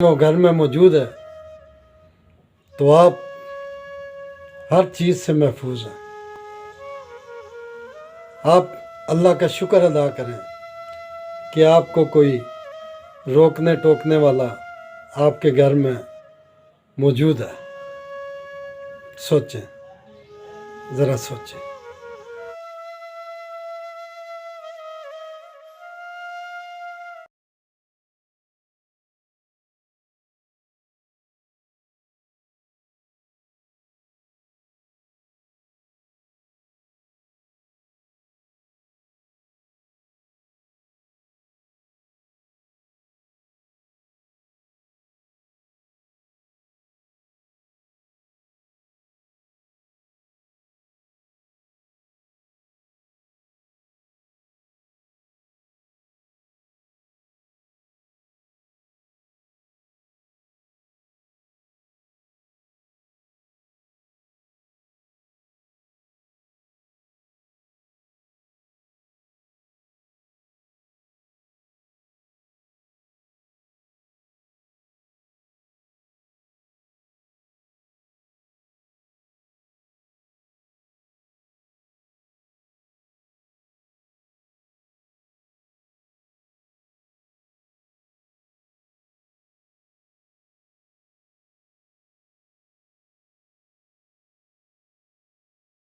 वो घर में मौजूद है तो आप हर चीज़ से महफूज हैं। आप अल्लाह का शुक्र अदा करें कि आपको कोई रोकने टोकने वाला आपके घर में मौजूद है। सोचें, ज़रा सोचें।